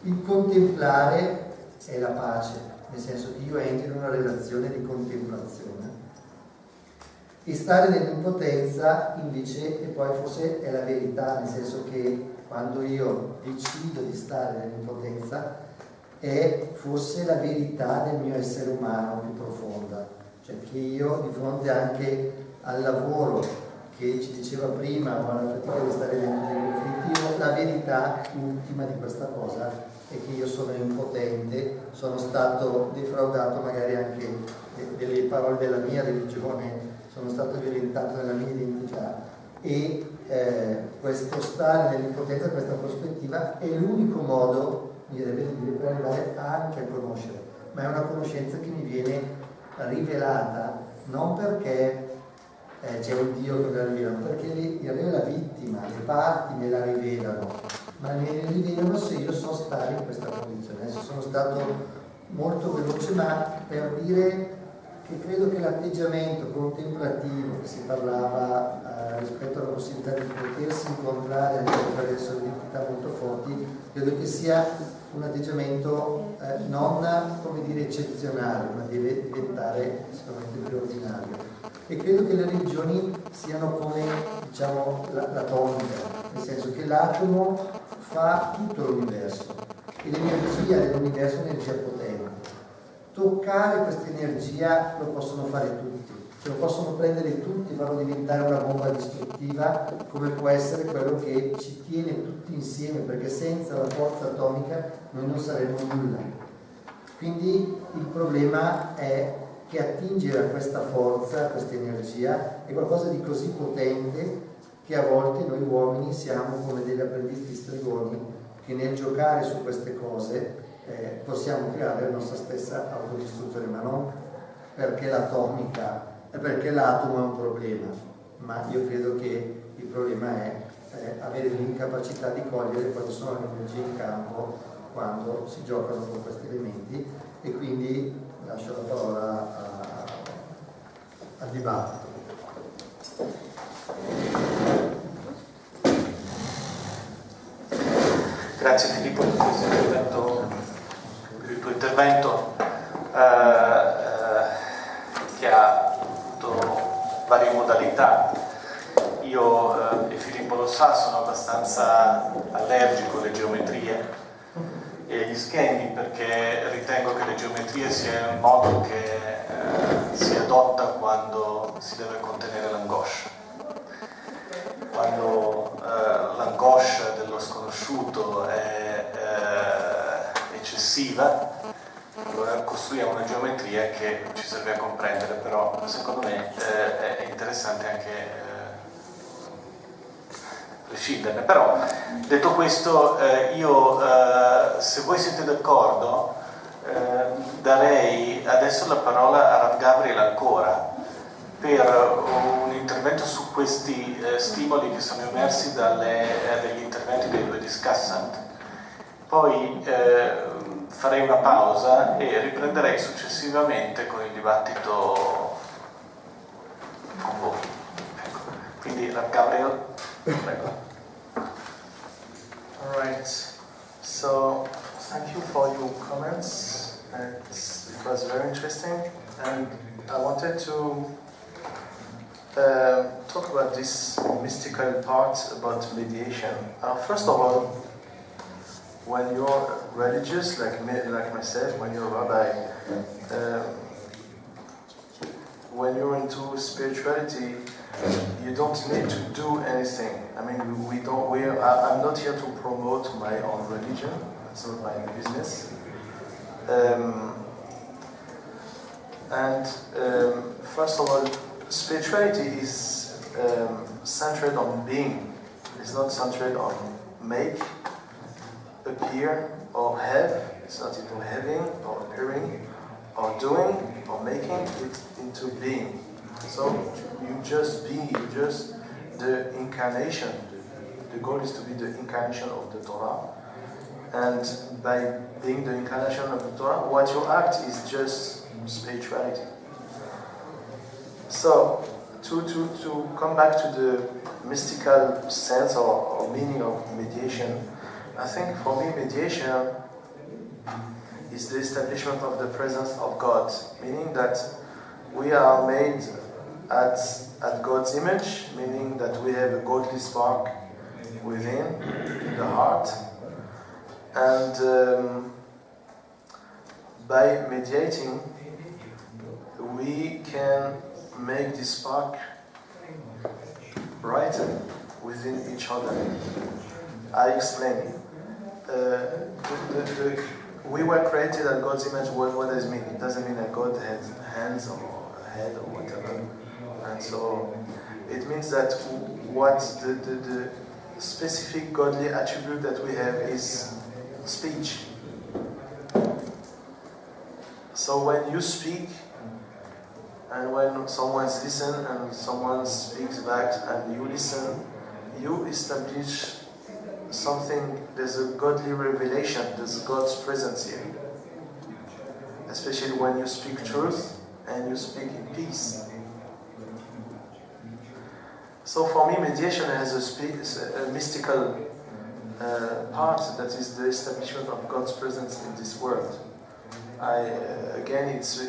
Il contemplare è la pace, nel senso che io entro in una relazione di contemplazione. E stare nell'impotenza invece, e poi forse è la verità, nel senso che quando io decido di stare nell'impotenza è forse la verità del mio essere umano più profonda, cioè che io di fronte anche al lavoro che ci diceva prima o alla fatica di stare dentro dei conflitti, la verità ultima di questa cosa è che io sono impotente, sono stato defraudato magari anche delle parole della mia religione, sono stato violentato nella mia identità e questo stare nell'impotenza, questa prospettiva è l'unico modo, mi deve dire, per arrivare anche a conoscere, ma è una conoscenza che mi viene rivelata non perché c'è un Dio che me la rivela, perché in realtà la vittima, le parti me la rivelano, ma me la rivelano se io so stare in questa condizione. Adesso sono stato molto veloce, ma per dire che credo che l'atteggiamento contemplativo che si parlava rispetto alla possibilità di potersi incontrare anche attraverso identità molto forti, credo che sia un atteggiamento non, come dire, eccezionale, ma deve diventare sicuramente più ordinario. E credo che le religioni siano come, diciamo, l'atomica, nel senso che l'atomo fa tutto l'universo e l'energia dell'universo è un'energia potente. Toccare questa energia lo possono fare tutti, ce lo possono prendere tutti e farlo diventare una bomba distruttiva, come può essere quello che ci tiene tutti insieme, perché senza la forza atomica noi non saremmo nulla. Quindi il problema è che attingere a questa forza, a questa energia, è qualcosa di così potente che a volte noi uomini siamo come degli apprendisti stregoni che nel giocare su queste cose possiamo creare la nostra stessa autodistruzione, ma non perché l'atomica, perché l'atomo è un problema, ma io credo che il problema è avere l'incapacità di cogliere quali sono le energie in campo quando si giocano con questi elementi, e quindi lascio la parola al dibattito. Grazie Filippo per questo intervento, per il tuo intervento che ha avuto varie modalità. Io, e Filippo lo sa, sono abbastanza allergico alle geometrie e agli schemi, perché ritengo che le geometrie sia un modo che si adotta quando si deve contenere l'angoscia. Quando l'angoscia dello sconosciuto è eccessiva, allora costruiamo una geometria che ci serve a comprendere, però secondo me è interessante anche prescinderne. Però detto questo, io se voi siete d'accordo darei adesso la parola a Rav Gabriel ancora per un intervento su questi stimoli che sono emersi dagli interventi dei due discussant. Poi farei una pausa e riprenderei successivamente con il dibattito con voi. Ecco. Quindi Rav Gabriel, prego. All right. So thank you for your comments. It was very interesting, and I wanted to talk about this mystical part about mediation. First of all, when you're religious, like me, like myself, when you're a rabbi, when you're into spirituality, you don't need to do anything. I mean, I'm not here to promote my own religion. It's not my business. First of all, spirituality is centered on being. It's not centered on make, appear, or have. It's not into having, or appearing, or doing, or making. It's into being. So you just be, you just the incarnation. The goal is to be the incarnation of the Torah. And by being the incarnation of the Torah, what you act is just spirituality. So, to come back to the mystical sense or meaning of mediation, I think for me mediation is the establishment of the presence of God, meaning that we are made at God's image, meaning that we have a godly spark within, in the heart, and by mediating, we can make this spark brighten within each other. I explain. We were created at God's image. What does it mean? It doesn't mean that God has hands or a head or whatever. And so it means that what the specific godly attribute that we have is speech. So when you speak, and when someone's listen and someone speaks back and you listen, you establish something. There's a godly revelation, there's God's presence here. Especially when you speak truth and you speak in peace. So for me, mediation has a mystical part, that is the establishment of God's presence in this world. Again, it's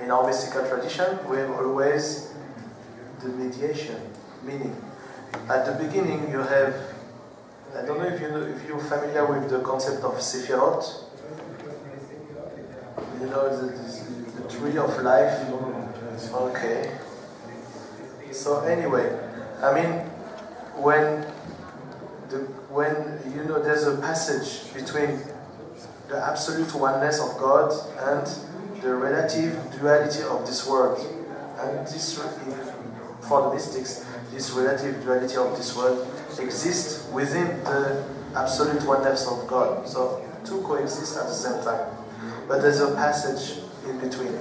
in our mystical tradition, we have always the mediation, meaning at the beginning you have, I don't know if you're familiar with the concept of Sephirot. You know the tree of life. Okay. So anyway, I mean, when you know there's a passage between the absolute oneness of God and the relative duality of this world, and this, for the mystics, this relative duality of this world exists within the absolute oneness of God. So two coexist at the same time, but there's a passage in between,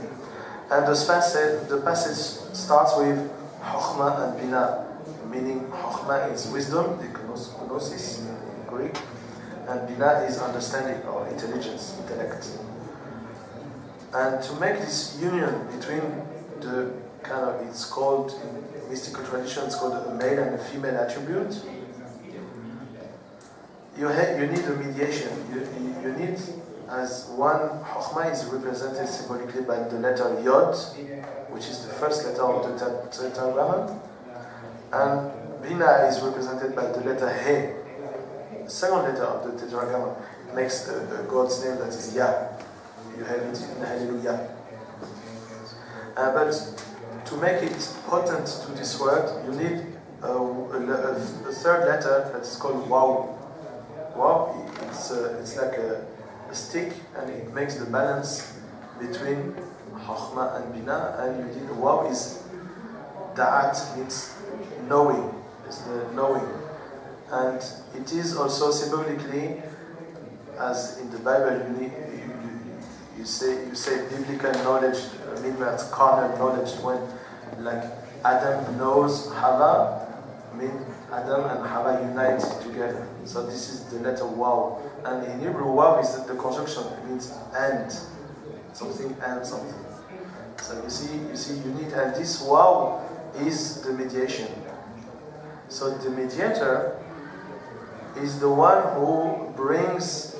and the passage starts with Chokhmah and Bina, meaning Chokhmah is wisdom, the gnosis in Greek, and Bina is understanding or intelligence, intellect. And to make this union between the kind of, it's called, in mystical tradition, it's called a male and a female attribute, you need a mediation. You need, as one, Chokhmah is represented symbolically by the letter Yod, which is the first letter of the tetragram, and Bina is represented by the letter He, the second letter of the tetragram. Makes God's name, that is Yah. You have it in Hallelujah. But to make it potent to this word, you need a third letter that is called Waw. Waw, it's like a stick, and it makes the balance between Chokhmah and Bina, and you need Waw is Da'at, means knowing. It's the knowing. And it is also symbolically, as in the Bible, you say biblical knowledge, I mean that's carnal knowledge, when like Adam knows Hava, I mean Adam and Hava unite together. So this is the letter Waw. And in Hebrew, Waw is the conjunction, it means and. Something and something. So you see you need, and this Waw is the mediation. So the mediator is the one who brings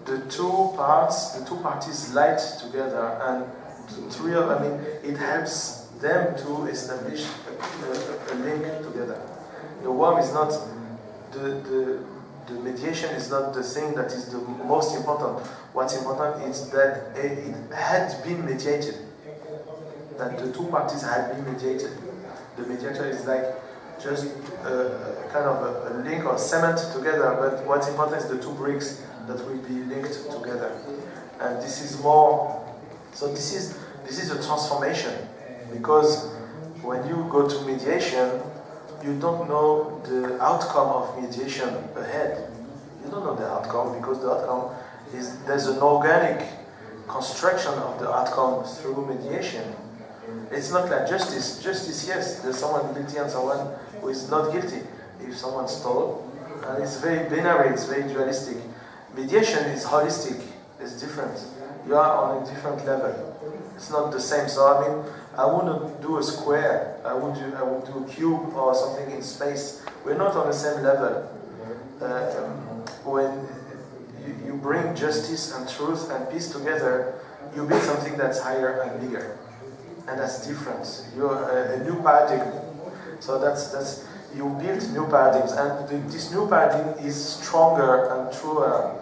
the two parties light together, and it helps them to establish a link together. The Waw is not the mediation is not the thing that is the most important. What's important is that it had been mediated, that the two parties had been mediated. The mediator is like just kind of a link or cement together, but what's important is the two bricks that will be linked together. And this is more, so this is a transformation, because when you go to mediation, you don't know the outcome of mediation ahead. You don't know the outcome, because the outcome is, there's an organic construction of the outcome through mediation. It's not like justice. Justice, yes, there's someone guilty and someone who is not guilty. If someone stole, and it's very binary, it's very dualistic. Mediation is holistic, it's different. You are on a different level. It's not the same. So I mean, I wouldn't do a square. I would do a cube or something in space. We're not on the same level. When you bring bring justice and truth and peace together, you build something that's higher and bigger. And that's different. You're a new paradigm. So that's you build new paradigms, and this new paradigm is stronger and truer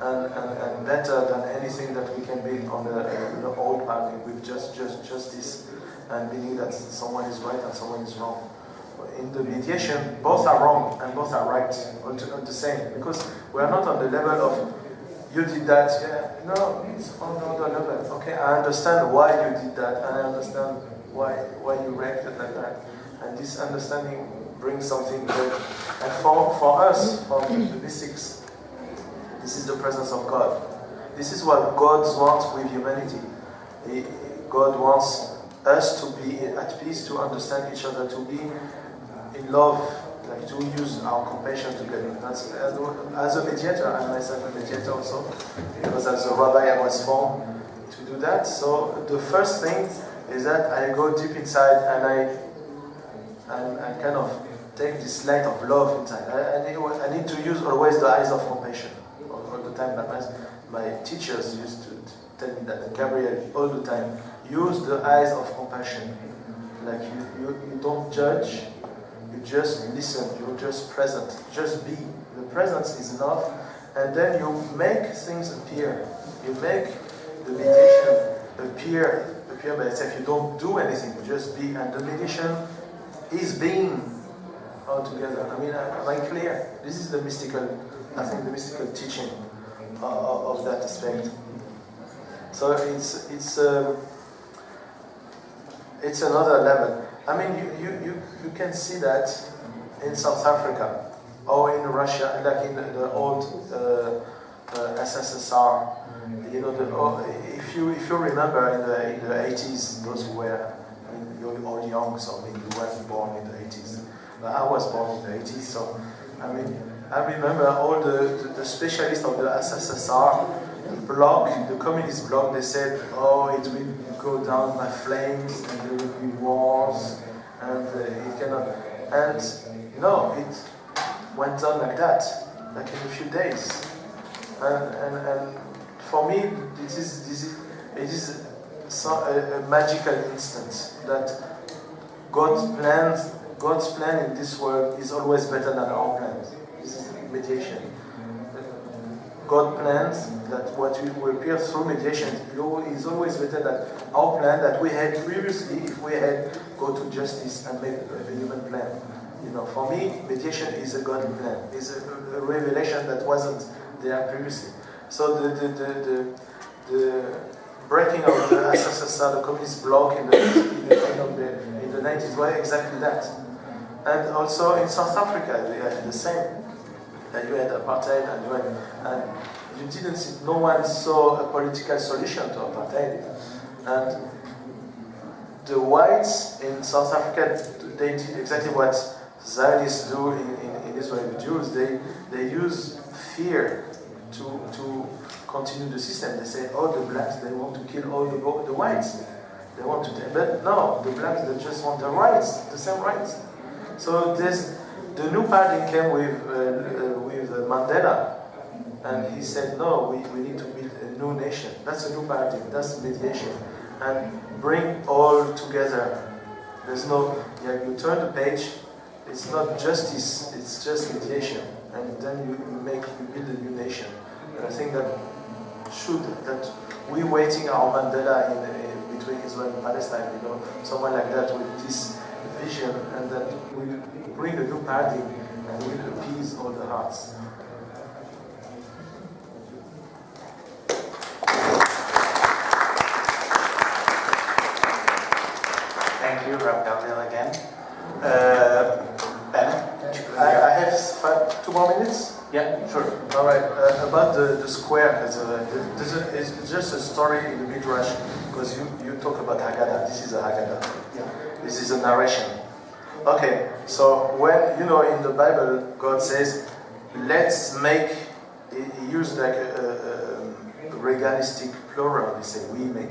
and better than anything that we can build on the old paradigm with just justice and meaning that someone is right and someone is wrong. In the mediation, both are wrong and both are right, on the same, because we are not on the level of you did that, yeah, no, it's on another level. Okay, I understand why you did that, and I understand why you reacted like that, and this understanding brings something good. And for us, for the mystics, this is the presence of God. This is what God wants with humanity. God wants us to be at peace, to understand each other, to be in love, like to use our compassion together. That's, as a mediator, I'm myself a mediator also, because as a rabbi I was formed to do that. So the first thing is that I go deep inside and I kind of take this light of love inside. I need to use always the eyes of compassion. All the time, my teachers used to tell me that, Gabriel, all the time, use the eyes of compassion. Like you don't judge, you just listen, you're just present, just be. The presence is enough, and then you make things appear. You make the meditation appear by itself. You don't do anything, you just be, and the meditation is being altogether. I mean, am I clear? This is the mystical, I think, the mystical teaching of that aspect. So it's another level. I mean, you can see that in South Africa or in Russia, like in the old SSSR. You know, if you remember in the 80s, those who were, I mean, you're all young, so maybe you weren't born in the 80s. But I was born in the 80s, so I mean, I remember all the specialists of the SSSR bloc, the communist bloc. They said, "Oh, it will go down by flames, and there will be wars, and it cannot." And no, it went on like that, like in a few days. And for me, it is a magical instant that God's plan in this world is always better than our plans. This is mediation. God plans that what will appear through mediation is always better than our plan that we had previously. If we had go to justice and make a human plan, you know, for me, mediation is a God plan. Is a revelation that wasn't there previously. So the breaking of the SSSR, the communist bloc in the 90s, was exactly that. And also in South Africa, they had the same. And you had apartheid, and you didn't see, no one saw a political solution to apartheid. And the whites in South Africa, they did exactly what Zionists do in Israel with Jews. They use fear to continue the system. They say, oh, the blacks, they want to kill all the whites. They want to, but no, the blacks, they just want the rights, the same rights. So the new paradigm came with Mandela, and he said, no, we need to build a new nation. That's a new paradigm, that's mediation. And bring all together. There's no, you turn the page, it's not justice, it's just mediation. And then you build a new nation. And I think that we're waiting our Mandela in between Israel and Palestine, you know, someone like that with this vision, and that will bring a new paradigm and will appease all the hearts. Thank you, Rabbi Gabriel, again. Ben? I have 2 more minutes? Yeah, sure. All right. About the square, it's just a story in the Midrash, because you talk about Haggadah. This is a Haggadah. Yeah. This is a narration. Okay, so when, you know, in the Bible, God says, let's make, he used like a regalistic plural. He said, we make.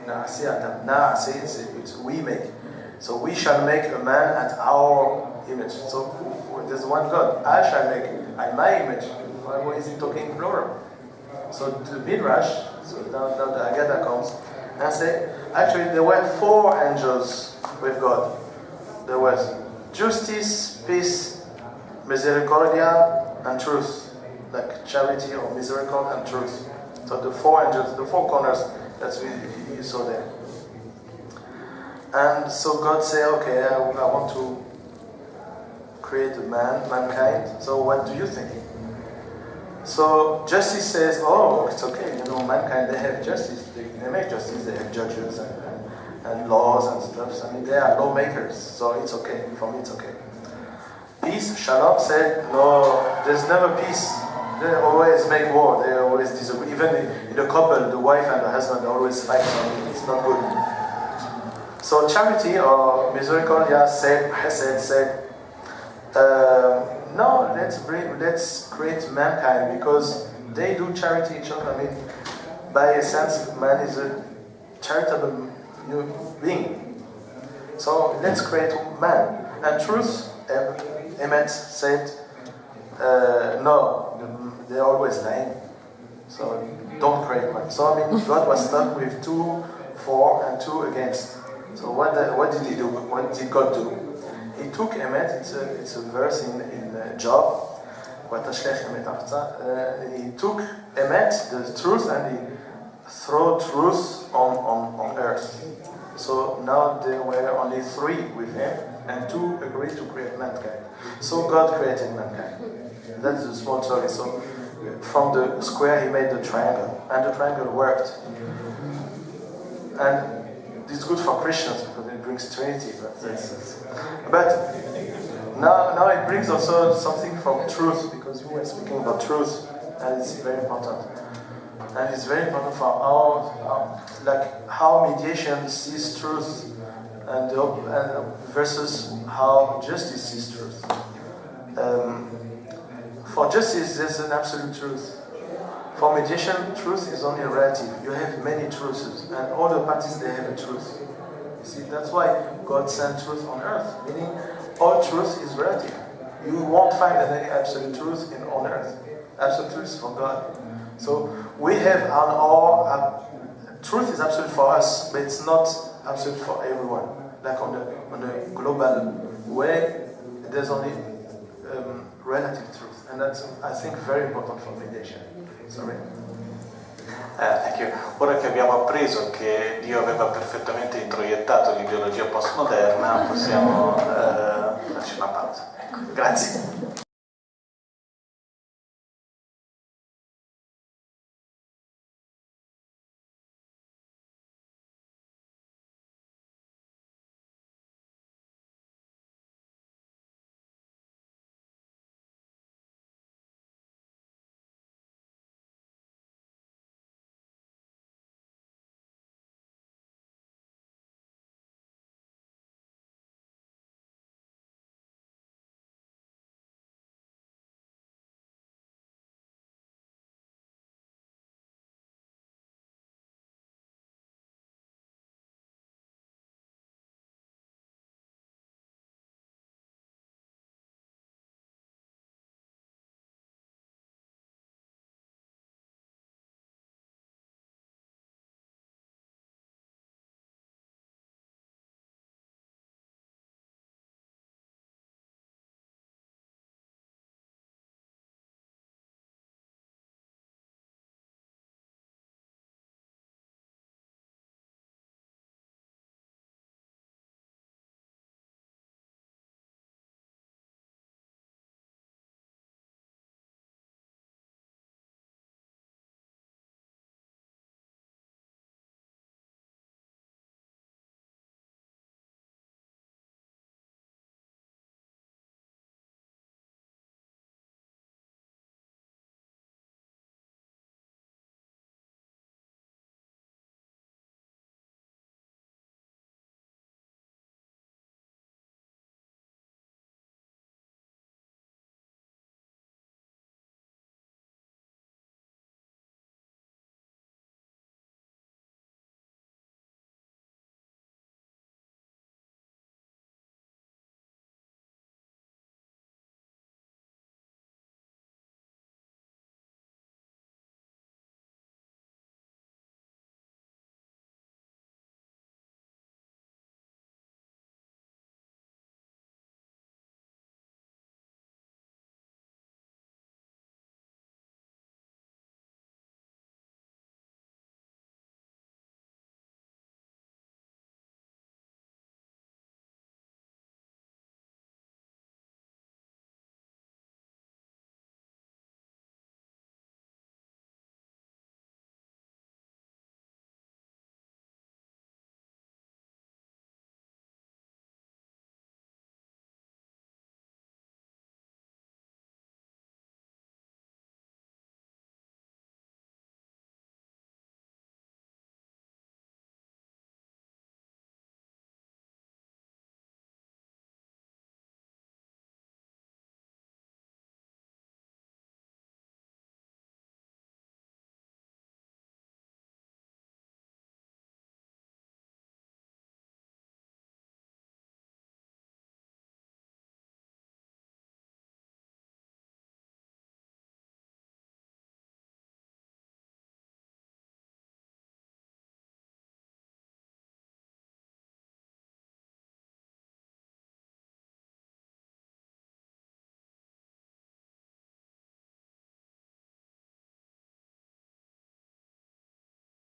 It's we make. So we shall make a man at our image. So there's one God. I shall make, at my image. Why is he talking plural? So the Midrash, so now the Agadah comes and say, actually there were 4 angels with God. There was justice, peace, misericordia, and truth, like charity or misericordia and truth. So the 4 angels, the 4 corners that you saw there. And so God said, okay, I want to create mankind. So what do you think? So justice says, oh, it's okay. Mankind, they have justice. They make justice. They have judges and laws and stuff. I mean, they are lawmakers. So it's okay. For me, it's okay. Peace, Shalom said, no, there's never peace. They always make war. They always disagree. Even in a couple, the wife and the husband, they always fight. So it's not good. So charity or misericordia said, Hesed said, no, let's create mankind because they do charity each other. I mean, by a sense, man is a charitable being. So let's create man. And truth, Emet said, no, they're always lying. So don't create one. So I mean, God was stuck with 2 for and 2 against. So what did he do? What did God do? He took Emet, it's a verse in Job. He took Emet, the truth, and he threw truth on earth. So now there were only 3 with him, and 2 agreed to create mankind. So God created mankind. That's a small story. So from the square he made the triangle, and the triangle worked. And it's good for Christians because it brings Trinity. But now it brings also something from truth, because you were speaking about truth, and it's very important. And it's very important for how mediation sees truth, and versus how justice sees truth. For justice, there's an absolute truth. For mediation, truth is only relative. You have many truths, and all the parties, they have a truth. You see, that's why God sent truth on earth, meaning all truth is relative. You won't find any absolute truth on earth. Absolute truth is for God. So we have truth is absolute for us, but it's not absolute for everyone. Like on the global way, there's only relative truth, and that's, I think, very important for mediation. Sorry. Thank you. Ora che abbiamo appreso che Dio aveva perfettamente introiettato l'ideologia postmoderna, possiamo farci una pausa. Ecco, grazie.